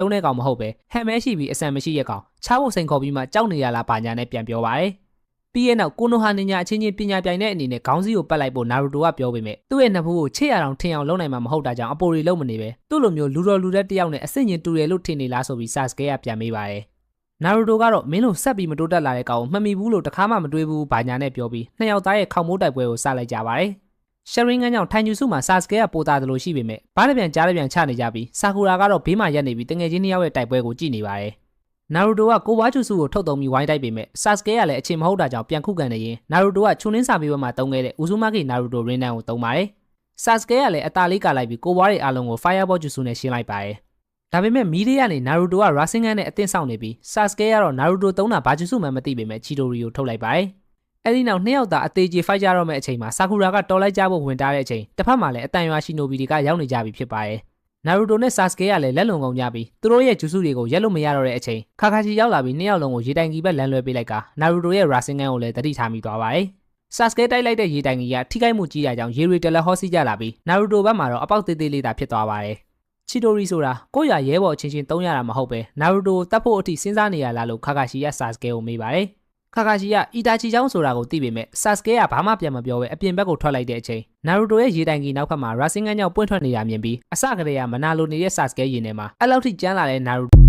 တုံးတဲ့ကောင်မဟုတ်ပဲဟန်မဲရှိပြီးအဆန်မရှိရကောင်ချဖို့စိန်ခေါ်ပြီးမှကြောက်နေရလားဘာညာနဲ့ပြန်ပြောပါတယ်ပြီးရဲ့နောက်ကိုနိုဟာနင်ညာအချင်းချင်းပညာပြိုင်တဲ့အနေနဲ့ခေါင်းစည်းကိုပတ်လိုက်ဖို့နာရူတိုကပြောပေမဲ့သူ့ရဲ့နှစ်ဖူးကိုချစ်ရအောင်ထင်အောင်လုပ်နိုင်မှာမဟုတ်တာကြောင့်အပိုတွေလုံးမနေပဲသူ့လိုမျိုးလူတော်လူတဲ့တယောက်နဲ့အဆင့်ချင်းတူတယ်လို့ထင်နေလားဆိုပြီးဆာစကဲကပြန်မေးပါတယ်နာရူတိုကတော့မင်းတို့ဆက်ပြီးမတိုးတက်လာတဲ့ကောင်ကိုမှတ်မိဘူးလို့တခါမှမတွေးဘူးဘာညာနဲ့ပြောပြီးနှစ်ယောက်သားရဲ့ခေါင်းမိုးတိုက်ပွဲကိုစလိုက်ကြပါတယ်ရှယ်ရင်ငန်းကြောင့်ထိုင်ကျူစုမှာဆာစကဲကပိုတာတယ်လို့ရှိပေမဲ့ဘားတစ်ပြန်ကြားတစ်ပြန်ချနေကြပြီးဆာကူရာကတော့ဘေးမှာရက်နေပြီးတငယ်ချင်းနှစ်ယောက်ရဲ့တိုက်ပွဲကိုကြည့်နေပါတယ်နာရူတိုကကိုဝါကျူစုကိုထုတ်သုံးပြီးဝိုင်းတိုက်ပေမဲ့ဆာစကဲကလည်းအချိန်မဟုတ်တာကြောင့်ပြန်ခုခံနေရင်နာရူတိုကချူနင်းစာပြီးဘက်မှာတုံးခဲ့တဲ့ဥဇူမာကီနာရူတိုရင်းနန်ကိုတုံးပါတယ်ဆာစကဲကလည်းအတာလေးကလိုက်ပြီးကိုဝါတွေအားလုံးကို Fireball ကျူစုနဲ့ရှင်းလိုက်ပါတယ်ဒါပေမဲ့မီးတွေကနေနာရူတိုကရာဆင်ဂန်နဲ့အသင်းဆောင်နေပြီးဆာစကဲကတော့နာရူတိုသုံးတာဘာကျူစုမှမသိပေမဲ့ချီတိုရီကိုထုတ်လိုက်ပါတယ်အဲဒီနောက်နှစ်ယောက်သာအသေးကြီးဖိုက်ကြတော့မယ့်အချိန်မှာဆာကူရာကတော်လိုက်ကြဖို့ဝင်တာတဲ့အချိန်တစ်ဖက်မှာလည်းအတန်ရွာရှိနိုဘီတွေကရောက်နေကြပြီဖြစ်ပါတယ်နာရူတိုနဲ့ဆာစကဲကလည်းလက်လုံကုန်ကြပြီးသူတို့ရဲ့ဂျူစုတွေကိုရက်လို့မရတော့တဲ့အချိန်ခါခါချီရောက်လာပြီးနှစ်ယောက်လုံးကိုရေတိုင်ကြီးဘက်လမ်းလွှဲပေးလိုက်ကနာရူတိုရဲ့ရာဆင်ဂန်ကိုလည်းတတိထားမိသွားပါတယ်ဆာစကဲတိုက်လိုက်တဲ့ရေတိုင်ကြီးကထိခိုက်မှုကြီးတာကြောင့်ရေတွေတလက်ဟောစီးကြလာပြီးနာရူတိုဘက်မှာတော့အပေါက်သေးသေးလေးသာဖြစ်သွားပါတယ်ချီတိုရီဆိုတာကိုယ့်ရရဲဘော်ချင်းချင်းတုံးရတာမဟုတ်ပဲနာရူတိုတတ်ဖို့အထိစဉ်းစားနေရလားလို့ခါခါချီကဆာစကဲကိုမေးပါတယ်ခါခါချီကအီတာချီချောင်းဆိုတာကိုသိပေမဲ့ဆာစကဲကဘာမှပြန်မပြောပဲအပြင်ဘက်ကိုထွက်လိုက်တဲ့အချိန်နာရူတိုရဲ့ရေတိုင်ကြီးနောက်ဖက်မှာရာဆင်ဂန်ကြောင့်ပွင့်ထွက်နေတာမြင်ပြီးအစကတည်းကမနာလိုနေတဲ့ဆာစကဲရင်ထဲမှာအဲ့လောက်ထိကျန်းလာတဲ့နာရူ